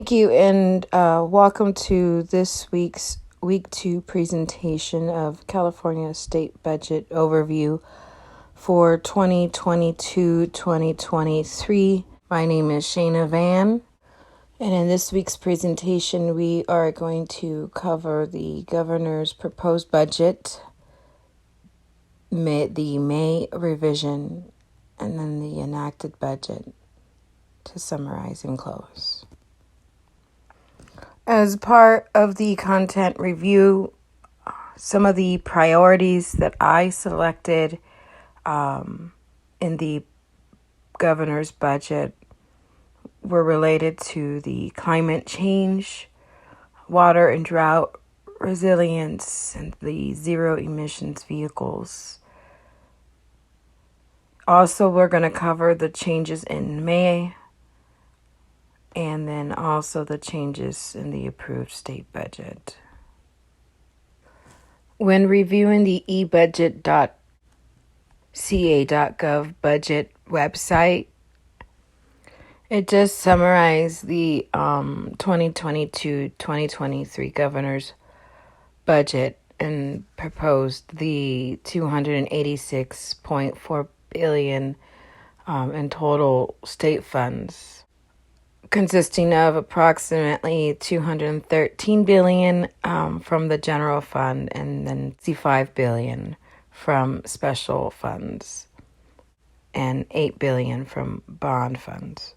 Thank you, and welcome to this week's Week 2 presentation of California State Budget Overview for 2022-2023. My name is Shayna Van, and in this week's presentation, we are going to cover the governor's proposed budget, the May revision, and then the enacted budget to summarize and close. As part of the content review, some of the priorities that I selected in the governor's budget were related to the climate change, water and drought resilience, and the zero emissions vehicles. Also, we're going to cover the changes in May, and then also the changes in the approved state budget. When reviewing the ebudget.ca.gov budget website, it does summarize the 2022-2023 governor's budget and proposed the $286.4 billion in total state funds, consisting of approximately $213 billion from the general fund and then $65 billion from special funds and $8 billion from bond funds,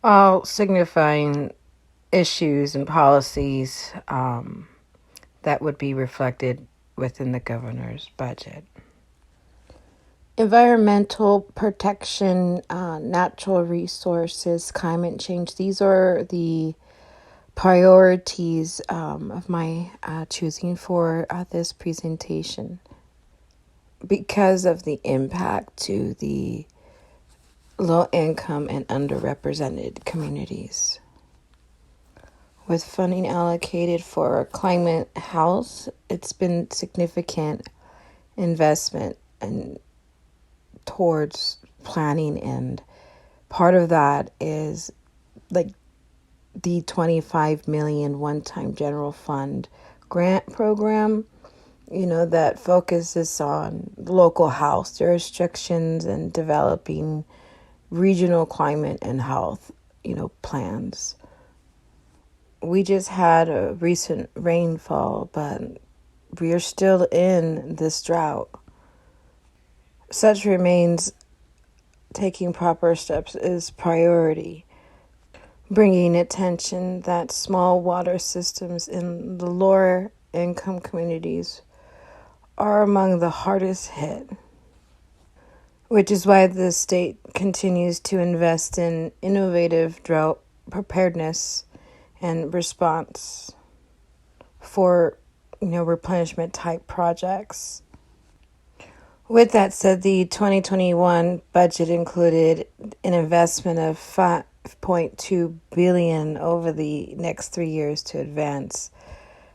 all signifying issues and policies that would be reflected within the governor's budget. Environmental protection, natural resources, climate change. These are the priorities of my choosing for this presentation because of the impact to the low-income and underrepresented communities. With funding allocated for climate health, it's been significant investment and towards planning, and part of that is like the $25 million one-time general fund grant program, that focuses on local health jurisdictions and developing regional climate and health, plans. We just had a recent rainfall, but we are still in this drought. Such remains taking proper steps is priority, bringing attention that small water systems in the lower income communities are among the hardest hit, which is why the state continues to invest in innovative drought preparedness and response for, replenishment type projects. With that said, the 2021 budget included an investment of $5.2 billion over the next 3 years to advance,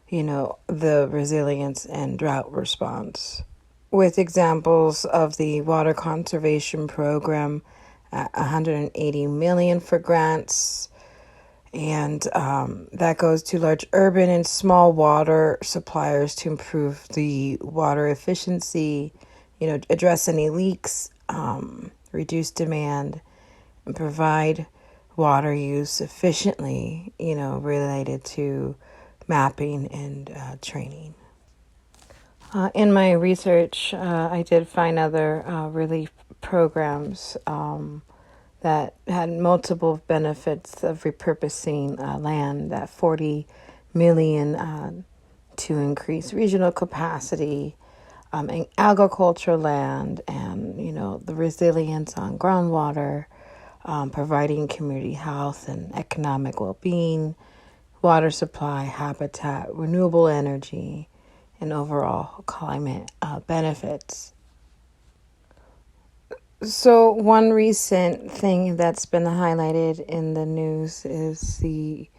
the resilience and drought response, with examples of the water conservation program at $180 million for grants, and that goes to large urban and small water suppliers to improve the water efficiency, address any leaks, reduce demand, and provide water use efficiently, related to mapping and training. In my research, I did find other relief programs that had multiple benefits of repurposing land, that $40 million to increase regional capacity, in agriculture land, and the resilience on groundwater, providing community health and economic well-being, water supply, habitat, renewable energy, and overall climate benefits. So one recent thing that's been highlighted in the news is the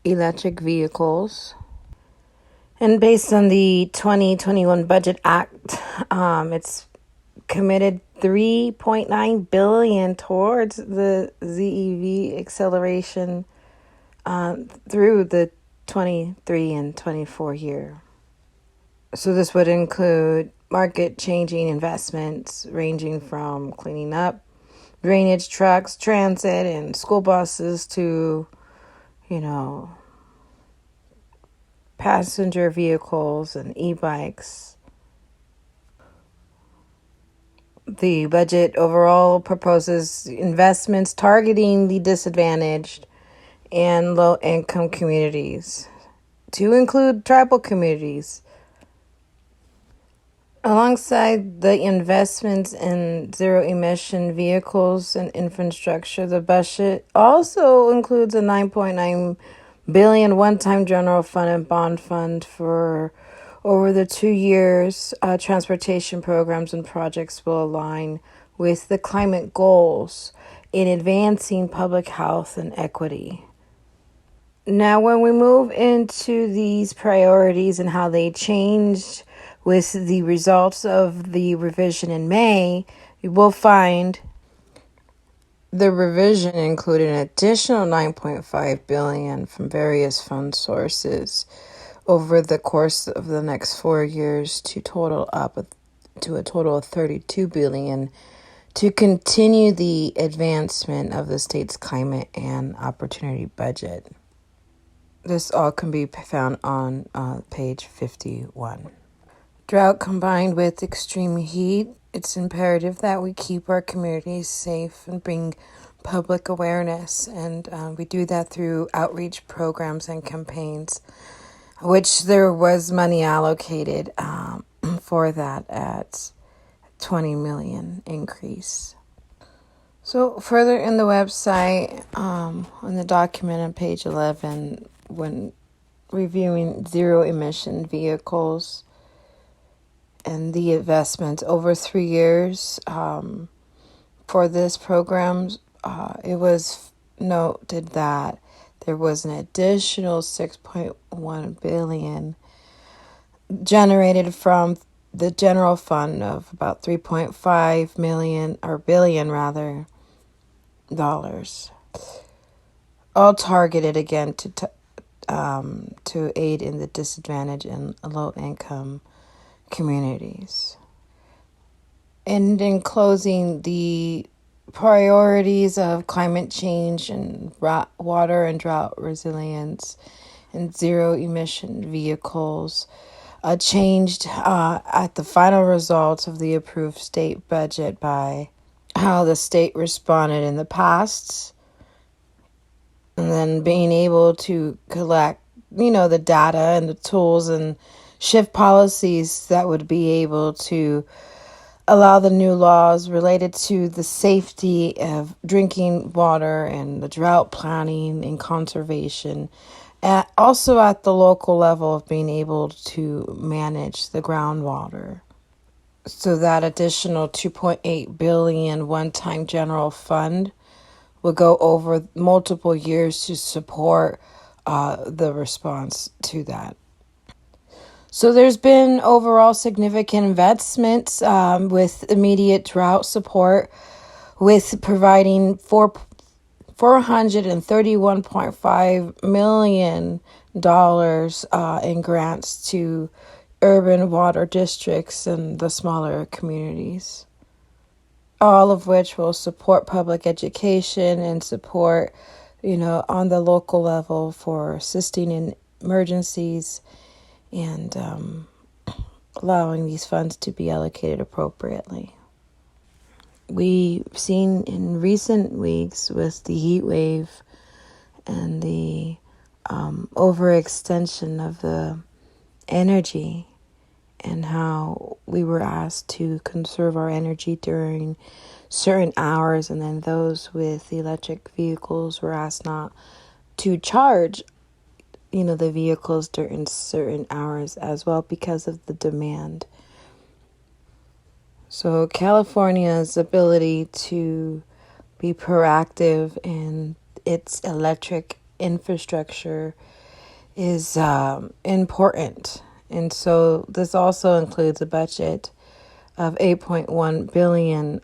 electric vehicles. And based on the 2021 Budget Act, it's committed $3.9 billion towards the ZEV acceleration through the 23 and 24 year. So this would include market changing investments ranging from cleaning up drainage trucks, transit, and school buses to, passenger vehicles and e-bikes. The budget overall proposes investments targeting the disadvantaged and low-income communities, to include tribal communities. Alongside the investments in zero-emission vehicles and infrastructure, the budget also includes a $9.9 billion one-time general fund and bond fund for over the 2 years. Transportation programs and projects will align with the climate goals in advancing public health and equity. Now, when we move into these priorities and how they changed with the results of the revision in May, you will find the revision included an additional $9.5 billion from various fund sources over the course of the next 4 years to total up to a total of $32 billion to continue the advancement of the state's climate and opportunity budget. This all can be found on page 51. Drought combined with extreme heat, it's imperative that we keep our communities safe and bring public awareness. And we do that through outreach programs and campaigns, which there was money allocated for that at $20 million increase. So further in the website, on the document on page 11, when reviewing zero-emission vehicles and the investments over 3 years for this program, it was noted that there was an additional $6.1 billion generated from the general fund of about $3.5 million or billion rather dollars, all targeted again to aid in the disadvantaged and low-income communities. And in closing, the priorities of climate change and water and drought resilience and zero-emission vehicles changed at the final results of the approved state budget by how the state responded in the past, and then being able to collect, the data and the tools and shift policies that would be able to allow the new laws related to the safety of drinking water and the drought planning and conservation. Also at the local level of being able to manage the groundwater. So that additional $2.8 billion one-time general fund will go over multiple years to support the response to that. So there's been overall significant investments with immediate drought support, with providing $431.5 million in grants to urban water districts and the smaller communities, all of which will support public education and support, on the local level for assisting in emergencies and allowing these funds to be allocated appropriately. We've seen in recent weeks with the heat wave and the overextension of the energy and how we were asked to conserve our energy during certain hours, and then those with electric vehicles were asked not to charge the vehicles during certain hours as well because of the demand. So California's ability to be proactive in its electric infrastructure is important. And so this also includes a budget of $8.1 billion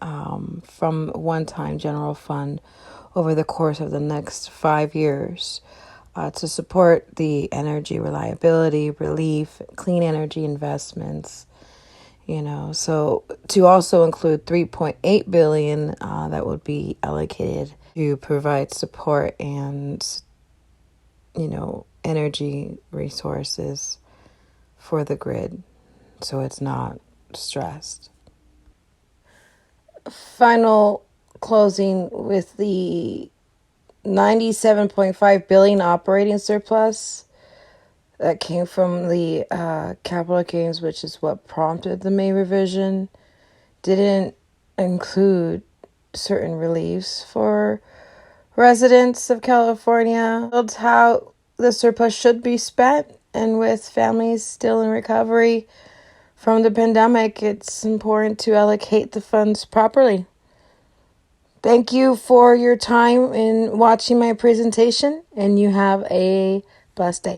from one-time general fund over the course of the next 5 years. to support the energy reliability, relief, clean energy investments. So to also include 3.8 billion that would be allocated to provide support and energy resources for the grid, so it's not stressed. Final closing with the 97.5 billion operating surplus that came from the capital gains, which is what prompted the May revision, didn't include certain reliefs for residents of California. That's how the surplus should be spent, and with families still in recovery from the pandemic, it's important to allocate the funds properly. Thank you for your time in watching my presentation, and you have a blessed day.